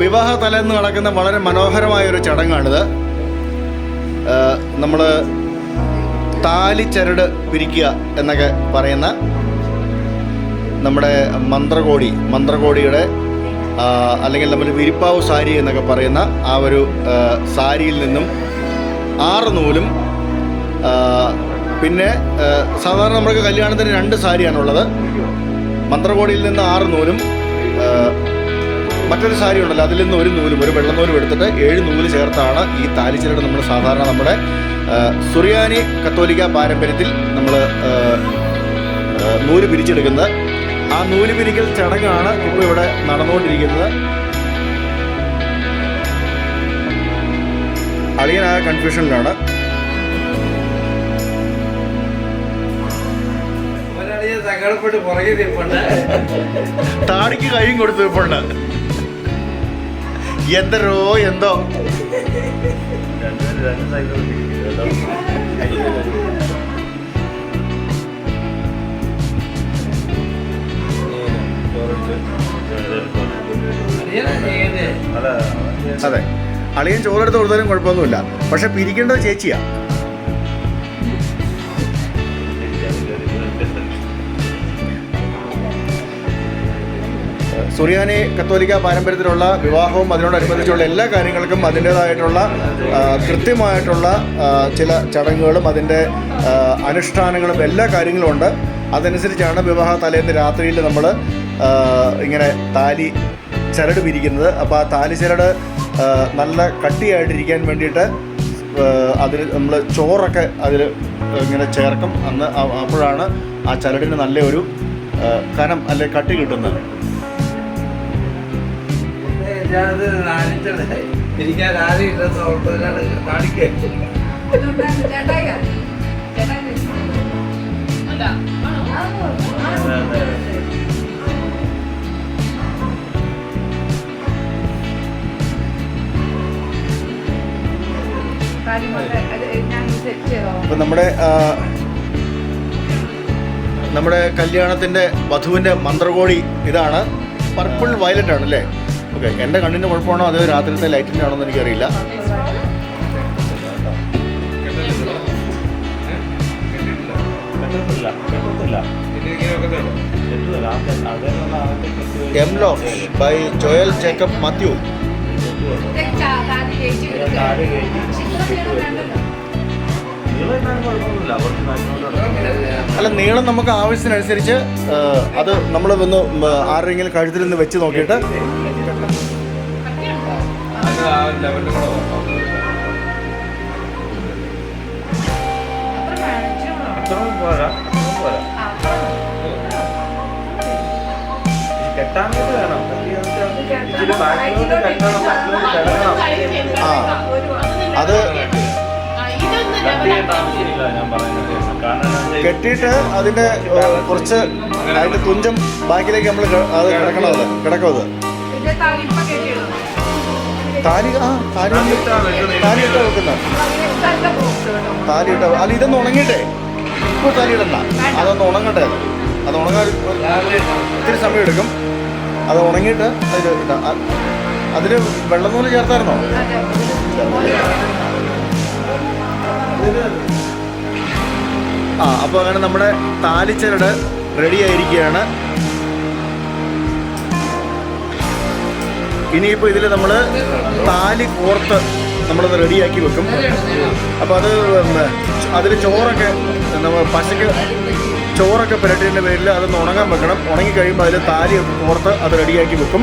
വിവാഹ തലേന്ന് നടക്കുന്ന വളരെ മനോഹരമായൊരു ചടങ്ങാണിത്. നമ്മൾ താലിച്ചരട് പിരിക്കുക എന്നൊക്കെ പറയുന്ന നമ്മുടെ മന്ത്രകോടിയുടെ അല്ലെങ്കിൽ നമ്മൾ വിരിപ്പാവ് സാരി എന്നൊക്കെ പറയുന്ന ആ ഒരു സാരിയിൽ നിന്നും 6 നൂലും, പിന്നെ സാധാരണ നമുക്ക് കല്യാണത്തിന് 2 സാരിയാണുള്ളത്. മന്ത്രകോടിയിൽ നിന്ന് 6 നൂലും, മറ്റൊരു സാരി ഉണ്ടല്ലോ അതിൽ നിന്ന് 1 നൂലും, ഒരു വെള്ളനൂലും എടുത്തിട്ട് 7 നൂല് ചേർത്താണ് ഈ താലിച്ചരട് നമ്മൾ സാധാരണ നമ്മുടെ സുറിയാനി കത്തോലിക്ക പാരമ്പര്യത്തിൽ നമ്മൾ നൂല് പിരിച്ചെടുക്കുന്നത്. ആ നൂല് പിരിക്കൽ ചടങ്ങാണ് ഇപ്പോൾ ഇവിടെ നടന്നുകൊണ്ടിരിക്കുന്നത്. അളിയനായ കൺഫ്യൂഷനിലാണ്. താടിക്ക് കൈയും കൊടുത്തു ഇപ്പോണ്ട് എന്തോ അതെ, അളിയൻ ചോറെടുത്ത് കൊടുത്താലും കുഴപ്പമൊന്നുമില്ല. പക്ഷെ പിരിക്കേണ്ടത് ചേച്ചിയാ. സുറിയാനി കത്തോലിക്ക പാരമ്പര്യത്തിലുള്ള വിവാഹവും അതിനോടനുബന്ധിച്ചുള്ള എല്ലാ കാര്യങ്ങൾക്കും അതിൻ്റേതായിട്ടുള്ള കൃത്യമായിട്ടുള്ള ചില ചടങ്ങുകളും അതിൻ്റെ അനുഷ്ഠാനങ്ങളും എല്ലാ കാര്യങ്ങളും ഉണ്ട്. അതനുസരിച്ചാണ് വിവാഹ തലേന്ന് രാത്രിയിൽ നമ്മൾ ഇങ്ങനെ താലി ചരട് പിരിക്കുന്നത്. അപ്പോൾ ആ താലി ചരട് നല്ല കട്ടിയായിട്ടിരിക്കാൻ വേണ്ടിയിട്ട് അതിൽ നമ്മൾ ചോറൊക്കെ അതിൽ ഇങ്ങനെ ചേർക്കും. അപ്പോഴാണ് ആ ചരടിന് നല്ലൊരു കനം അല്ലെ കട്ടി കിട്ടുന്നത്. ഇപ്പം നമ്മുടെ കല്യാണത്തിൻ്റെ വധുവിൻ്റെ മന്ത്രകോടി ഇതാണ്. പർപ്പിൾ വയലറ്റ് ആണ് അല്ലേ? ഓക്കെ, എൻ്റെ കണ്ണിൻ്റെ കുഴപ്പമാണോ അതോ രാത്രിത്തെ ലൈറ്റിൻ്റെ ആണോ എന്ന് എനിക്കറിയില്ല. എംലോഫ് ബൈ ജോയൽ ജേക്കബ് മാത്യു. അല്ല, നീളം നമുക്ക് ആവശ്യത്തിനനുസരിച്ച് അത് നമ്മൾ ഒന്ന് ആരുടെയെങ്കിലും കഴുത്തിൽ നിന്ന് വെച്ച് നോക്കിയിട്ട് അത് കെട്ടിയിട്ട് അതിൻ്റെ കുറച്ച് അതിൻ്റെ തുഞ്ചം ബാക്കിലേക്ക് നമ്മൾ അത് കിടക്കും. അത് താലിയിട്ട വെക്കുന്ന താലിയിട്ട. അല്ല, ഇതൊന്ന് ഉണങ്ങിയിട്ടേ ഇപ്പോൾ താലിയിടണ്ട, അതൊന്ന് ഉണങ്ങട്ടെ. അത് ഉണങ്ങാൻ ഒത്തിരി സമയം എടുക്കും. അത് ഉണങ്ങിയിട്ട് അതിൽ വെള്ളനൂല് ചേർത്തായിരുന്നോ? അപ്പോൾ അങ്ങനെ നമ്മുടെ താലിച്ചരട് റെഡി ആയിരിക്കുകയാണ്. ഇനിയിപ്പോൾ ഇതിൽ നമ്മൾ താലി കോർത്ത് നമ്മളത് റെഡിയാക്കി വെക്കും. അപ്പോൾ അതിൽ ചോറൊക്കെ നമ്മൾ പശയ്ക്ക് ചോറൊക്കെ പുരട്ടിൻ്റെ പേരിൽ അതൊന്ന് ഉണങ്ങാൻ വെക്കണം. ഉണങ്ങിക്കഴിയുമ്പോൾ അതിൽ താലി കോർത്ത് അത് റെഡിയാക്കി വെക്കും.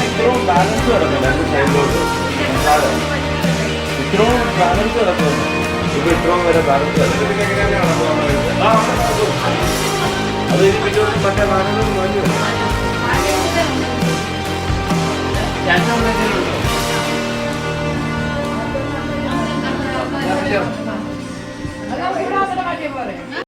ഇത്രയും ബാലൻസ് കിടക്കില്ല എൻ്റെ സൈഡിലോട്ട്. ഇത്രയും ബാലൻസ് കിടക്കുന്നു. ഇപ്പോൾ ഇത്രയും വരെ ബാലൻസ് കിടക്കും. അത് മറ്റേ നാലെണ്ണം വാങ്ങി